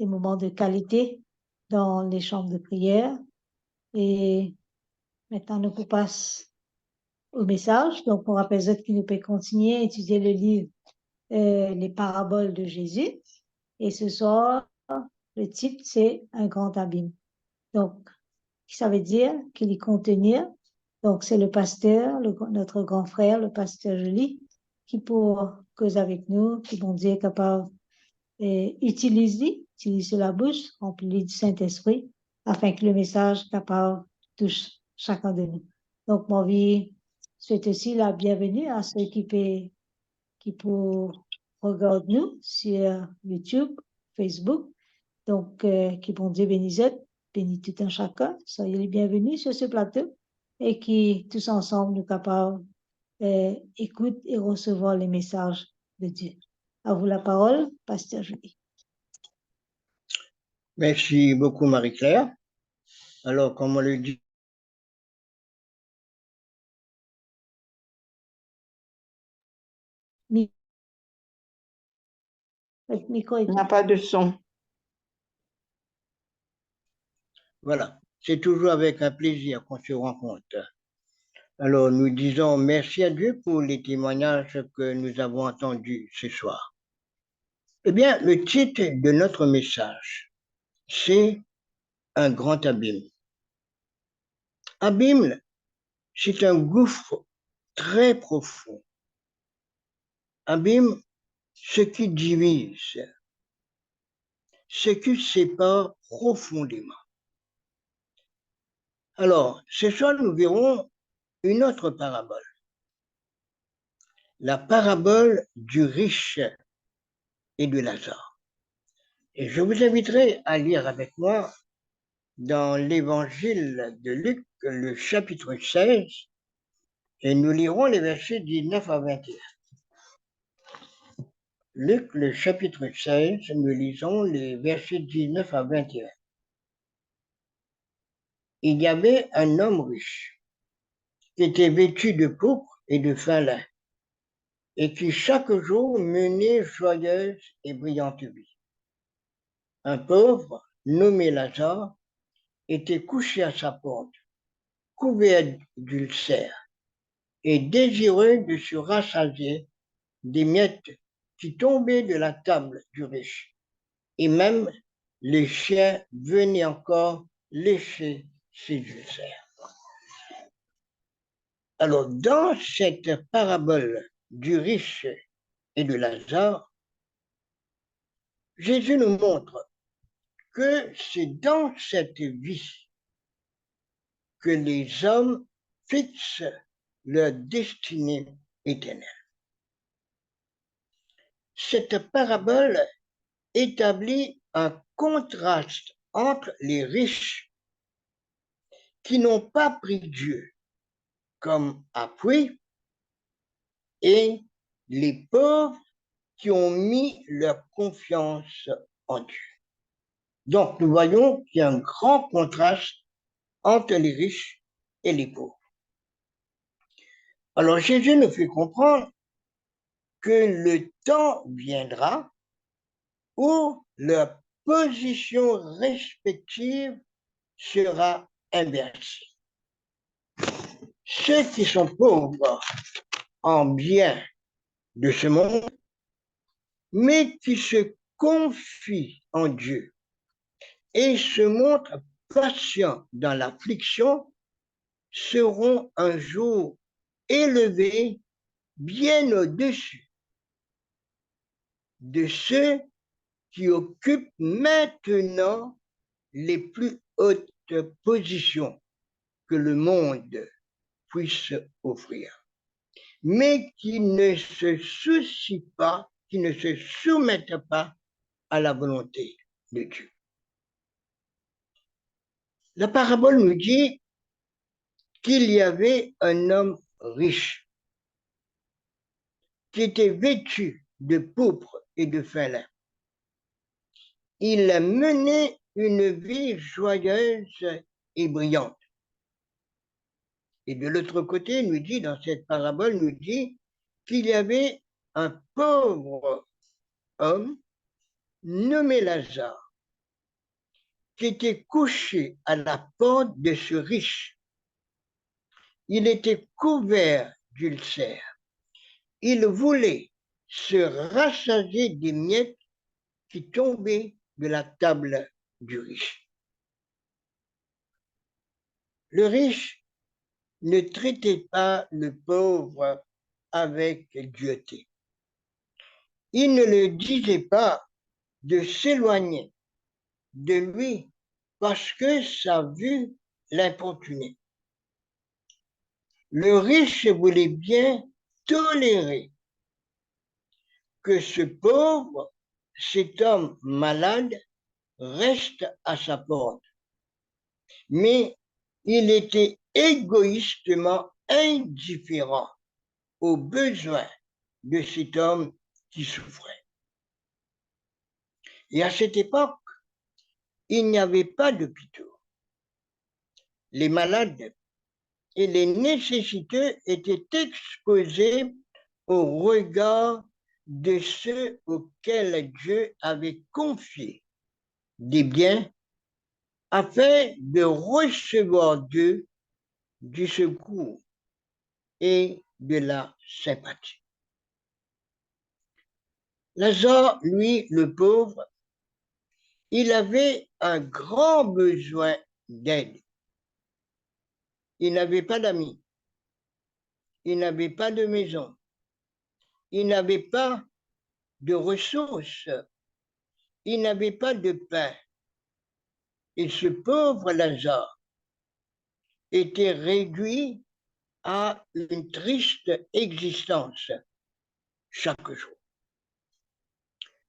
des moments de qualité dans les chambres de prière. Et maintenant, nous passons au message. Donc, on rappelle autres qui nous peut continuer à étudier le livre Les paraboles de Jésus. Et ce soir, le titre, c'est Un grand abîme. Donc, ça veut dire qu'il y contenir. Donc, c'est le pasteur, notre grand frère, le pasteur Julie, qui pour cause avec nous, qui vont dire capable utilise la bouche, remplie du Saint-Esprit, afin que le message capable touche chacun de nous. Donc, mon vie souhaite aussi la bienvenue à ceux qui pour regarder nous sur YouTube, Facebook. Donc, qui bon Dieu bénisse, bénit tout un chacun. Soyez les bienvenus sur ce plateau et qui, tous ensemble, nous capables écoutent et recevoir les messages de Dieu. À vous la parole, Pasteur Julie. Merci beaucoup, Marie-Claire. Alors, comme on le dit, Micro Il n'y a pas de son. voilà, c'est toujours avec un plaisir qu'on se rencontre. Alors, nous disons merci à Dieu pour les témoignages que nous avons entendus ce soir. Eh bien, le titre de notre message, c'est Un grand abîme. Abîme, c'est un gouffre très profond. Abîme, ce qui divise, ce qui sépare profondément. Alors, ce soir, nous verrons une autre parabole. La parabole du riche et de Lazare. Et je vous inviterai à lire avec moi dans l'évangile de Luc, le chapitre 16, et nous lirons les versets 19 à 21. Luc, le chapitre 16, nous lisons les versets 19 à 21. Il y avait un homme riche qui était vêtu de pourpre et de fin lin, et qui chaque jour menait joyeuse et brillante vie. Un pauvre, nommé Lazare, était couché à sa porte, couvert d'ulcères, et désireux de se rassasier des miettes qui tombaient de la table du riche. Et même les chiens venaient encore lécher ses ulcères. Alors, dans cette parabole du riche et de Lazare, Jésus nous montre que c'est dans cette vie que les hommes fixent leur destinée éternelle. Cette parabole établit un contraste entre les riches qui n'ont pas pris Dieu comme appui et les pauvres qui ont mis leur confiance en Dieu. Donc, nous voyons qu'il y a un grand contraste entre les riches et les pauvres. Alors, Jésus nous fait comprendre que le temps viendra où leur position respective sera inversée. Ceux qui sont pauvres en bien de ce monde, mais qui se confient en Dieu et se montrent patients dans l'affliction, seront un jour élevés bien au-dessus de ceux qui occupent maintenant les plus hautes positions que le monde puisse offrir, mais qui ne se soucient pas, qui ne se soumettent pas à la volonté de Dieu. La parabole nous dit qu'il y avait un homme riche qui était vêtu de pourpre et de fin lin. Il menait une vie joyeuse et brillante. Et de l'autre côté, nous dit, dans cette parabole, nous dit qu'il y avait un pauvre homme nommé Lazare, qui était couché à la porte de ce riche. Il était couvert d'ulcères. Il voulait se rassasier des miettes qui tombaient de la table du riche. Le riche ne traitait pas le pauvre avec dureté. Il ne le disait pas de s'éloigner de lui parce que sa vue l'importunait. Le riche voulait bien tolérer que ce pauvre, cet homme malade, reste à sa porte. Mais il était égoïstement indifférent aux besoins de cet homme qui souffrait. Et à cette époque, il n'y avait pas d'hôpitaux. Les malades et les nécessiteux étaient exposés au regard de ceux auxquels Dieu avait confié des biens afin de recevoir d'eux du secours et de la sympathie. Lazare, lui, le pauvre, il avait un grand besoin d'aide. Il n'avait pas d'amis, il n'avait pas de maison, il n'avait pas de ressources, il n'avait pas de pain. Et ce pauvre Lazare était réduit à une triste existence chaque jour.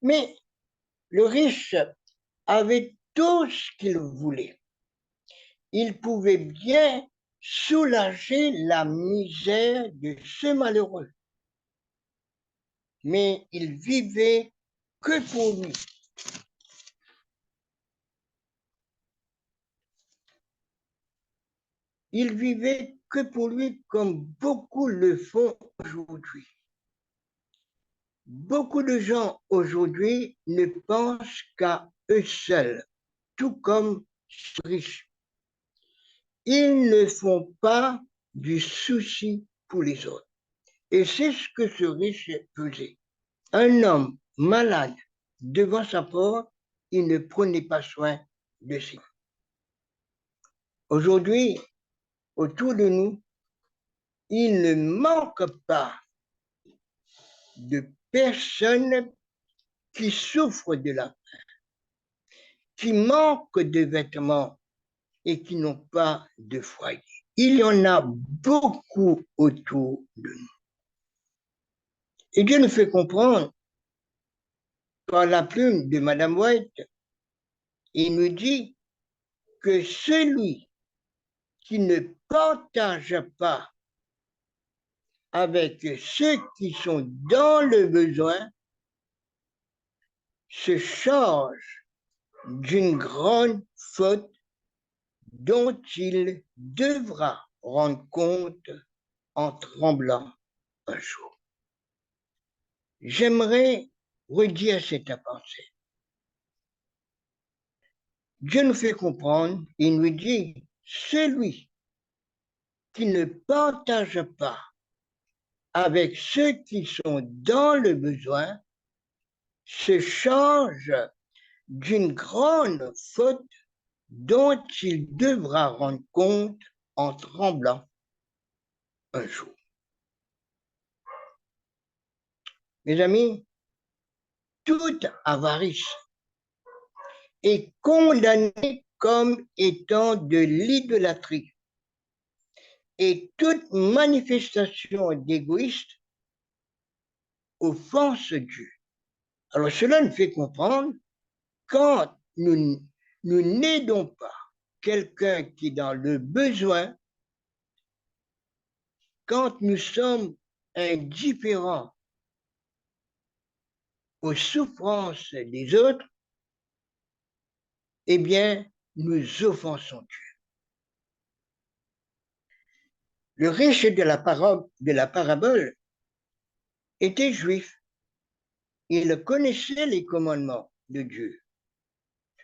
Mais le riche avait tout ce qu'il voulait. Il pouvait bien soulager la misère de ce malheureux. Mais il vivait que pour lui. Il vivait que pour lui comme beaucoup le font aujourd'hui. Beaucoup de gens aujourd'hui ne pensent qu'à eux seuls, tout comme les riches. Ils ne font pas du souci pour les autres. Et c'est ce que ce riche faisait. Un homme malade devant sa porte, il ne prenait pas soin de lui. Aujourd'hui, autour de nous, il ne manque pas de personnes qui souffrent de la faim, qui manquent de vêtements et qui n'ont pas de foyer. Il y en a beaucoup autour de nous. Et Dieu nous fait comprendre par la plume de Madame White, il nous dit que celui qui ne partage pas avec ceux qui sont dans le besoin se charge d'une grande faute dont il devra rendre compte en tremblant un jour. J'aimerais redire cette pensée. Dieu nous fait comprendre, il nous dit, celui qui ne partage pas avec ceux qui sont dans le besoin se charge d'une grande faute dont il devra rendre compte en tremblant un jour. Mes amis, toute avarice est condamnée comme étant de l'idolâtrie et toute manifestation d'égoïsme offense Dieu. Alors cela nous fait comprendre quand nous n'aidons pas quelqu'un qui est dans le besoin, quand nous sommes indifférents aux souffrances des autres, eh bien, nous offensons Dieu. Le riche de la parabole était juif. Il connaissait les commandements de Dieu.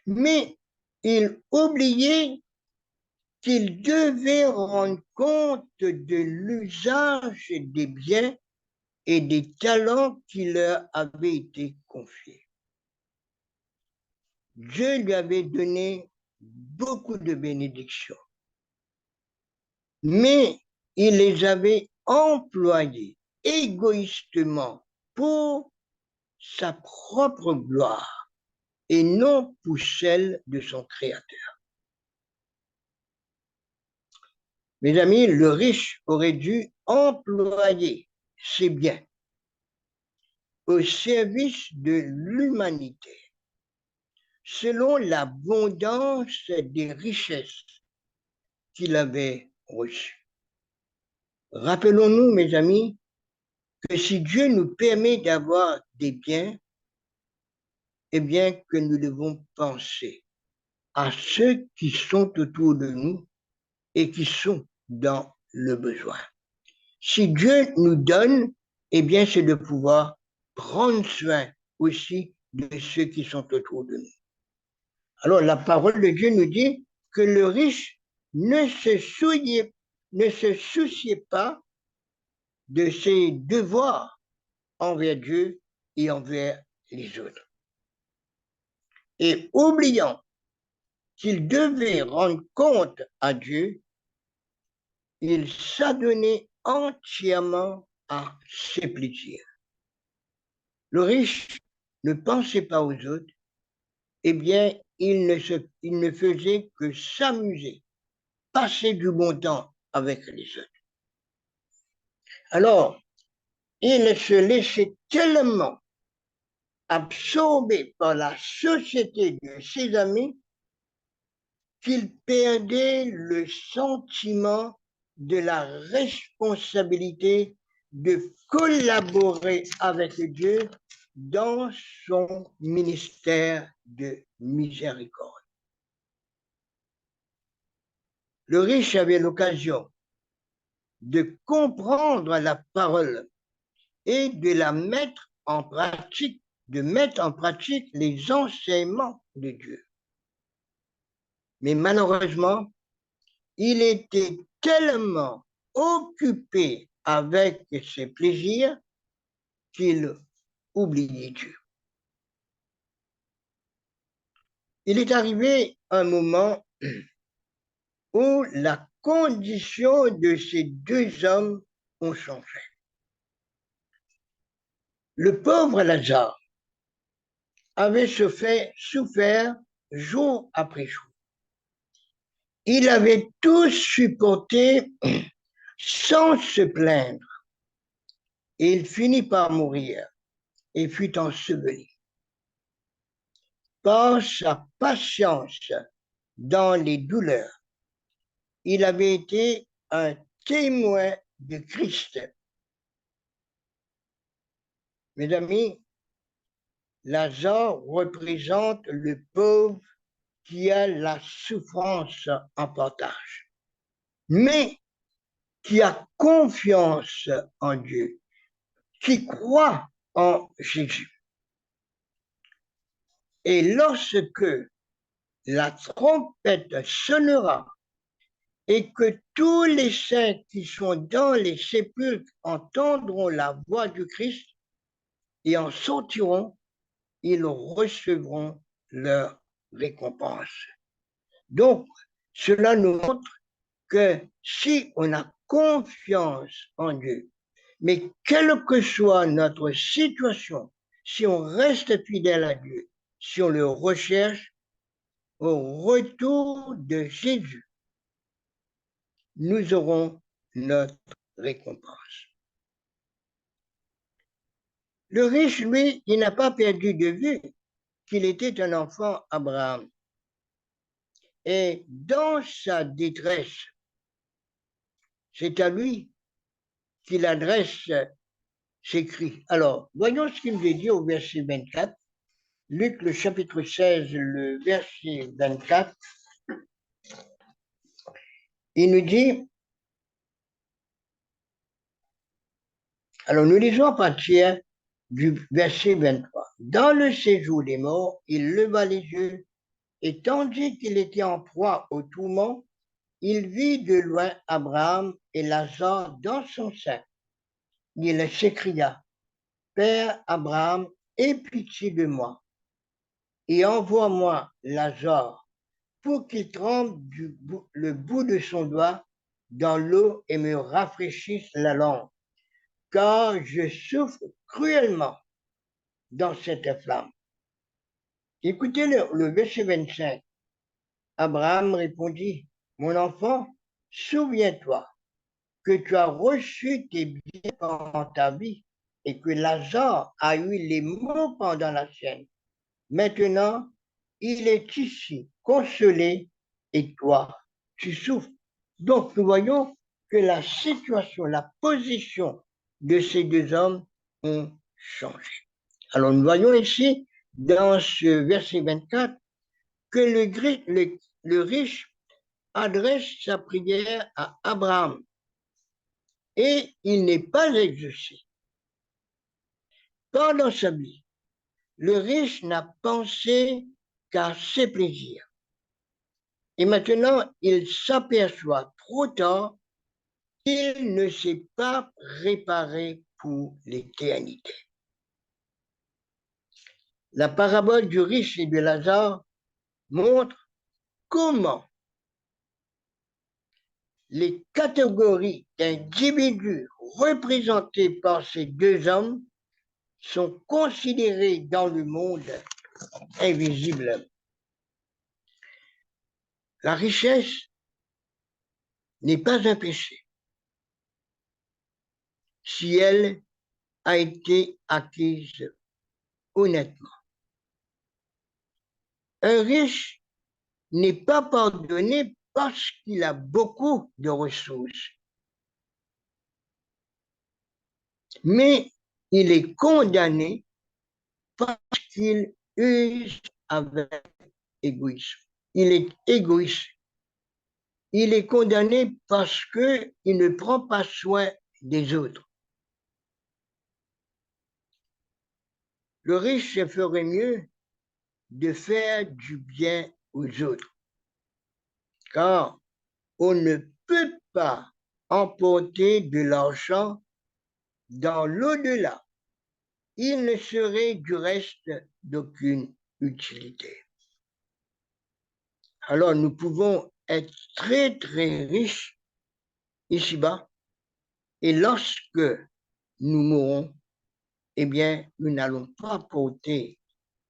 Mais il oubliait qu'il devait rendre compte de l'usage des biens et des talents qui leur avaient été confiés. Dieu lui avait donné beaucoup de bénédictions, mais il les avait employées égoïstement pour sa propre gloire et non pour celle de son Créateur. Mes amis, le riche aurait dû employer ses biens au service de l'humanité, selon l'abondance des richesses qu'il avait reçues. Rappelons-nous, mes amis, que si Dieu nous permet d'avoir des biens, eh bien que nous devons penser à ceux qui sont autour de nous et qui sont dans le besoin. Si Dieu nous donne, eh bien c'est de pouvoir prendre soin aussi de ceux qui sont autour de nous. Alors la parole de Dieu nous dit que le riche ne se souciait pas de ses devoirs envers Dieu et envers les autres. Et oubliant qu'il devait rendre compte à Dieu, il s'adonnait entièrement à ses plaisirs. Le riche ne pensait pas aux autres, eh bien, il ne faisait que s'amuser, passer du bon temps avec les autres. Alors, il se laissait tellement absorbé par la société de ses amis qu'il perdait le sentiment de la responsabilité de collaborer avec Dieu dans son ministère de miséricorde. Le riche avait l'occasion de comprendre la parole et de la mettre en pratique, de mettre en pratique les enseignements de Dieu. Mais malheureusement, il était tellement occupé avec ses plaisirs qu'il oubliait Dieu. Il est arrivé un moment où la condition de ces deux hommes ont changé. Le pauvre Lazare avait souffert jour après jour. Il avait tout supporté sans se plaindre. Et il finit par mourir et fut enseveli. Par sa patience dans les douleurs, il avait été un témoin de Christ. Mes amis, Lazare représente le pauvre qui a la souffrance en partage, mais qui a confiance en Dieu, qui croit en Jésus. Et lorsque la trompette sonnera et que tous les saints qui sont dans les sépulcres entendront la voix du Christ et en sortiront, ils recevront leur récompense. Donc, cela nous montre que si on a confiance en Dieu, mais quelle que soit notre situation, si on reste fidèle à Dieu, si on le recherche, au retour de Jésus, nous aurons notre récompense. Le riche, lui, il n'a pas perdu de vue qu'il était un enfant Abraham. Et dans sa détresse, c'est à lui qu'il adresse ses cris. Alors, voyons ce qu'il nous est dit au verset 24. Luc, le chapitre 16, le verset 24. Il nous dit, alors nous lisons à partir du verset 23. Dans le séjour des morts, il leva les yeux Et tandis qu'il était en proie au tourment, il vit de loin Abraham et Lazare dans son sein. Il s'écria, Père Abraham, aie pitié de moi et envoie-moi Lazare pour qu'il trempe le bout de son doigt dans l'eau et me rafraîchisse la langue, car je souffre cruellement dans cette flamme. Écoutez le verset 25. Abraham répondit, mon enfant, souviens-toi que tu as reçu tes biens pendant ta vie et que Lazare a eu les maux pendant la sienne. Maintenant, il est ici, consolé, et toi, tu souffres. Donc, nous voyons que la situation, la position de ces deux hommes ont changé. Alors, nous voyons ici, dans ce verset 24, que le riche adresse sa prière à Abraham et il n'est pas exaucé. Pendant sa vie, le riche n'a pensé qu'à ses plaisirs. Et maintenant, il s'aperçoit trop tard qu'il ne s'est pas préparé pour l'éternité. La parabole du riche et de Lazare montre comment les catégories d'individus représentées par ces deux hommes sont considérées dans le monde invisible. La richesse n'est pas un péché si elle a été acquise honnêtement. Un riche n'est pas pardonné parce qu'il a beaucoup de ressources, mais il est condamné parce qu'il use avec égoïsme. Il est égoïste. Il est condamné parce qu'il ne prend pas soin des autres. Le riche se ferait mieux de faire du bien aux autres, car on ne peut pas emporter de l'argent dans l'au-delà. Il ne serait du reste d'aucune utilité. Alors nous pouvons être très très riches ici-bas et lorsque nous mourrons, eh bien, nous n'allons pas porter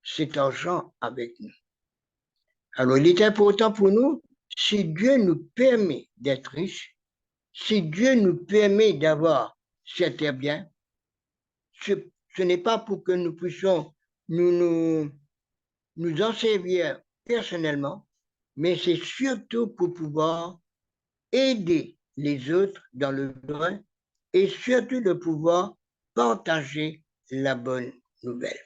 cet argent avec nous. Alors il est important pour nous, si Dieu nous permet d'être riches, si Dieu nous permet d'avoir certains biens, ce n'est pas pour que nous puissions nous en servir personnellement, mais c'est surtout pour pouvoir aider les autres dans le besoin et surtout de pouvoir partager la bonne nouvelle.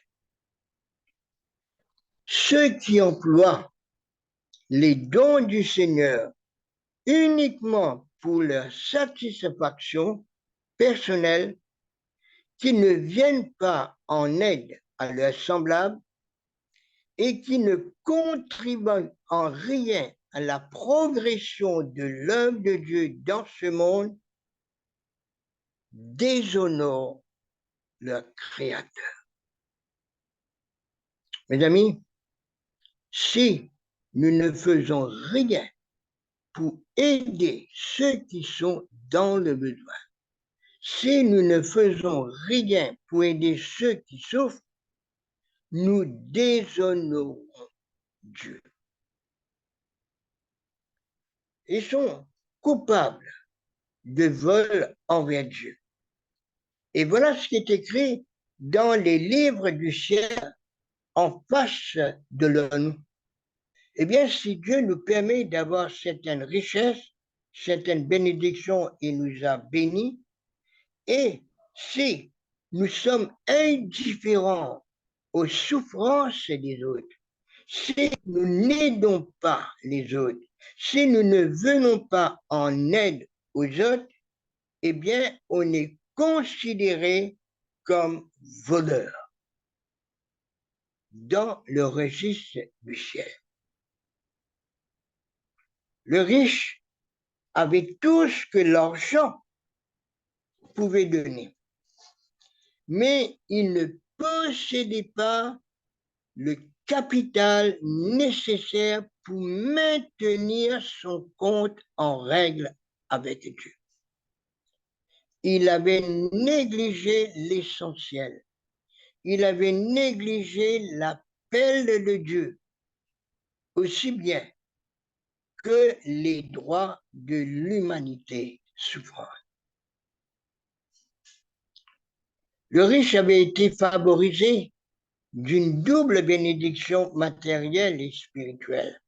Ceux qui emploient les dons du Seigneur uniquement pour leur satisfaction personnelle, qui ne viennent pas en aide à leurs semblables et qui ne contribuent en rien à la progression de l'œuvre de Dieu dans ce monde, déshonorent leur Créateur. Mes amis, si nous ne faisons rien pour aider ceux qui sont dans le besoin, si nous ne faisons rien pour aider ceux qui souffrent, nous déshonorons Dieu. Ils sont coupables de vol envers Dieu. Et voilà ce qui est écrit dans les livres du ciel en face de leur nom. Eh bien, si Dieu nous permet d'avoir certaines richesses, certaines bénédictions, il nous a bénis, et si nous sommes indifférents aux souffrances des autres, si nous n'aidons pas les autres, si nous ne venons pas en aide aux autres, eh bien, on est considéré comme voleur dans le registre du ciel. Le riche avait tout ce que l'argent pouvait donner, mais il ne possédait pas le capital nécessaire pour maintenir son compte en règle avec Dieu. Il avait négligé l'essentiel. Il avait négligé l'appel de Dieu, aussi bien que les droits de l'humanité souveraine. Le riche avait été favorisé d'une double bénédiction matérielle et spirituelle,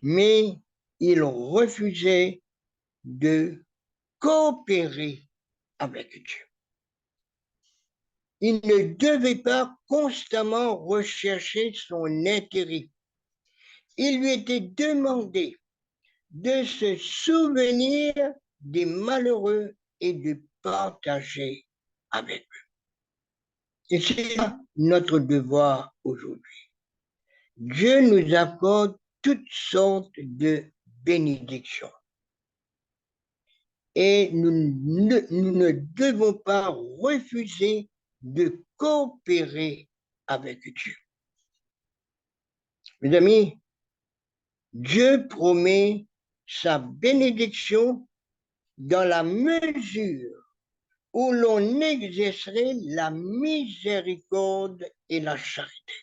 mais il refusait de coopérer avec Dieu. Il ne devait pas constamment rechercher son intérêt. Il lui était demandé de se souvenir des malheureux et de partager avec eux. Et c'est notre devoir aujourd'hui. Dieu nous accorde toutes sortes de bénédictions. Et nous ne devons pas refuser de coopérer avec Dieu. Mes amis, Dieu promet sa bénédiction dans la mesure où l'on exercerait la miséricorde et la charité.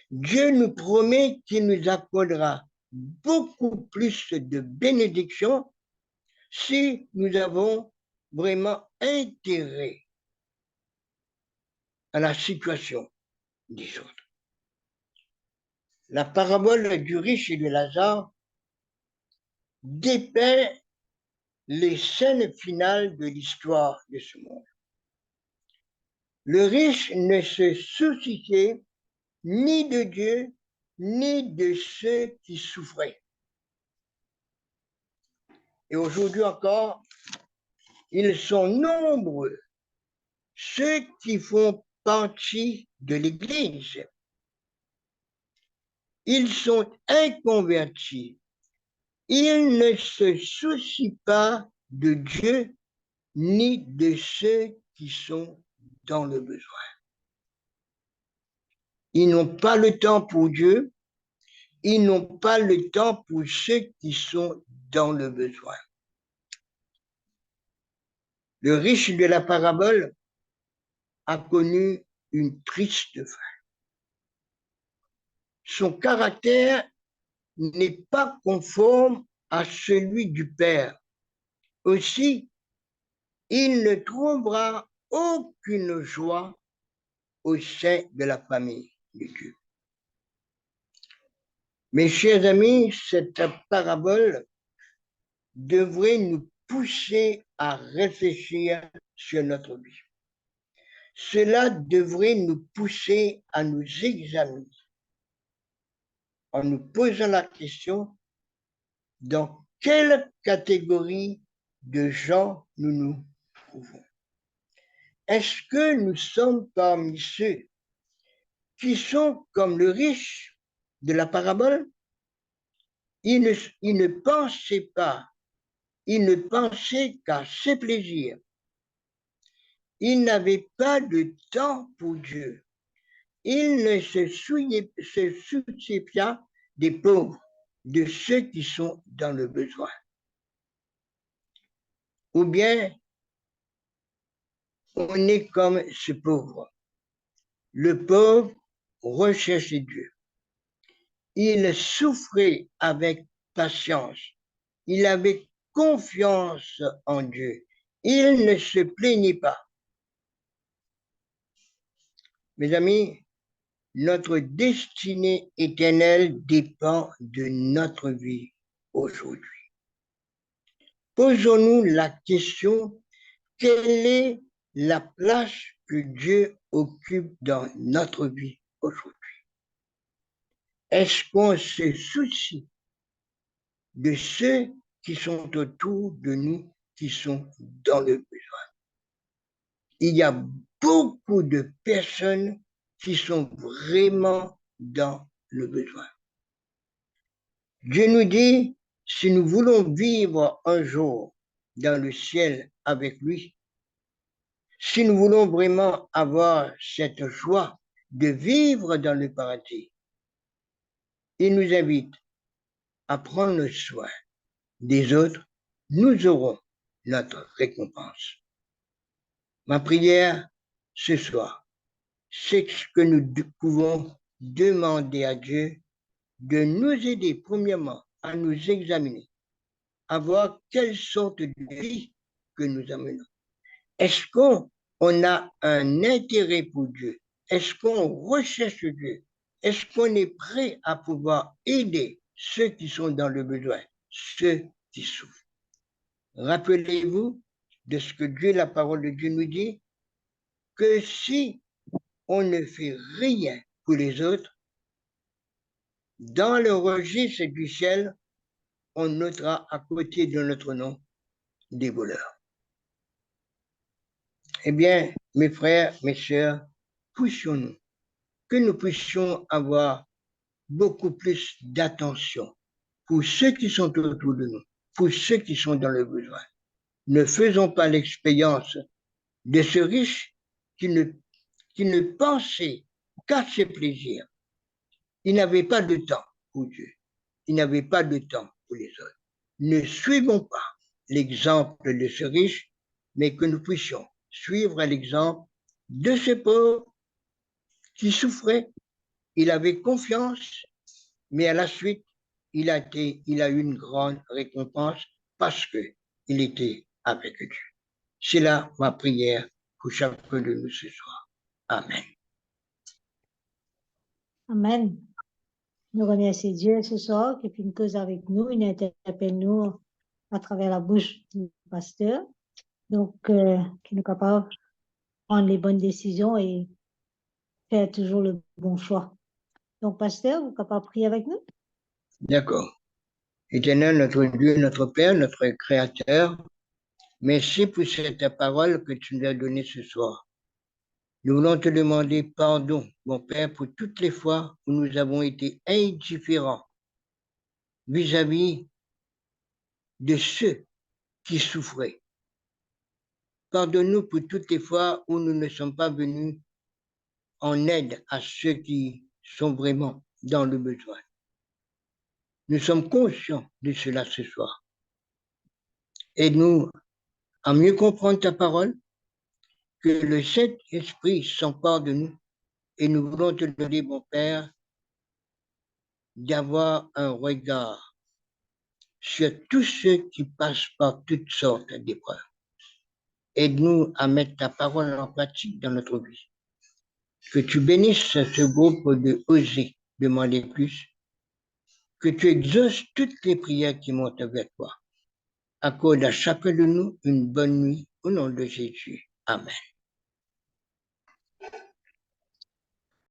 Dieu nous promet qu'il nous accordera beaucoup plus de bénédictions si nous avons vraiment intérêt à la situation des autres. La parabole du riche et de Lazare dépeint les scènes finales de l'histoire de ce monde. Le riche ne se souciait ni de Dieu, ni de ceux qui souffraient. Et aujourd'hui encore, ils sont nombreux, ceux qui font partie de l'Église. Ils sont inconvertis. Ils ne se soucient pas de Dieu ni de ceux qui sont dans le besoin. Ils n'ont pas le temps pour Dieu, ils n'ont pas le temps pour ceux qui sont dans le besoin. Le riche de la parabole a connu une triste fin. Son caractère n'est pas conforme à celui du Père. Aussi, il ne trouvera aucune joie au sein de la famille de Dieu. Mes chers amis, cette parabole devrait nous pousser à réfléchir sur notre vie. Cela devrait nous pousser à nous examiner en nous posant la question dans quelle catégorie de gens nous nous trouvons. Est-ce que nous sommes parmi ceux qui sont comme le riche de la parabole? Il ne pensait pas, il ne pensait qu'à ses plaisirs. Il n'avait pas de temps pour Dieu. Il ne se souciait pas des pauvres, de ceux qui sont dans le besoin. Ou bien, on est comme ce pauvre. Le pauvre recherchait Dieu. Il souffrait avec patience. Il avait confiance en Dieu. Il ne se plaignait pas. Mes amis, notre destinée éternelle dépend de notre vie aujourd'hui. Posons-nous la question, quelle est la place que Dieu occupe dans notre vie aujourd'hui? Est-ce qu'on se soucie de ceux qui sont autour de nous, qui sont dans le besoin? Il y a beaucoup de personnes qui sont vraiment dans le besoin. Dieu nous dit, si nous voulons vivre un jour dans le ciel avec lui, si nous voulons vraiment avoir cette joie de vivre dans le paradis, il nous invite à prendre soin des autres, nous aurons notre récompense. Ma prière ce soir, c'est que nous pouvons demander à Dieu de nous aider premièrement à nous examiner, à voir quelle sorte de vie que nous amenons. Est-ce qu'on a un intérêt pour Dieu? Est-ce qu'on recherche Dieu? Est-ce qu'on est prêt à pouvoir aider ceux qui sont dans le besoin, ceux qui souffrent? Rappelez-vous de ce que Dieu, la parole de Dieu nous dit, que si on ne fait rien pour les autres, dans le registre du ciel, on notera à côté de notre nom des voleurs. Eh bien, mes frères, mes sœurs, puissions-nous, que nous puissions avoir beaucoup plus d'attention pour ceux qui sont autour de nous, pour ceux qui sont dans le besoin. Ne faisons pas l'expérience de ce riche qui ne pensait qu'à ses plaisirs. Il n'avait pas de temps pour Dieu. Il n'avait pas de temps pour les autres. Ne suivons pas l'exemple de ce riche, mais que nous puissions suivre l'exemple de ce pauvre qui souffrait. Il avait confiance, mais à la suite, il a eu une grande récompense parce qu'il était avec Dieu. C'est là ma prière pour chacun de nous ce soir. Amen. Amen. Nous remercions Dieu ce soir qui fait une cause avec nous, il interpelle nous à travers la bouche du pasteur. Donc, qui nous capable de prendre les bonnes décisions et faire toujours le bon choix. Donc, pasteur, vous êtes capable de prier avec nous? D'accord. Éternel, notre Dieu, notre Père, notre Créateur, merci pour cette parole que tu nous as donnée ce soir. Nous voulons te demander pardon, mon Père, pour toutes les fois où nous avons été indifférents vis-à-vis de ceux qui souffraient. Pardonne-nous pour toutes les fois où nous ne sommes pas venus en aide à ceux qui sont vraiment dans le besoin. Nous sommes conscients de cela ce soir. Aide-nous à mieux comprendre ta parole, que le Saint-Esprit s'empare de nous et nous voulons te demander, mon Père, d'avoir un regard sur tous ceux qui passent par toutes sortes d'épreuves. Aide-nous à mettre ta parole en pratique dans notre vie. Que tu bénisses ce groupe de oser demander plus. Que tu exauces toutes les prières qui montent vers toi. Accorde à chacun de nous une bonne nuit au nom de Jésus. Amen.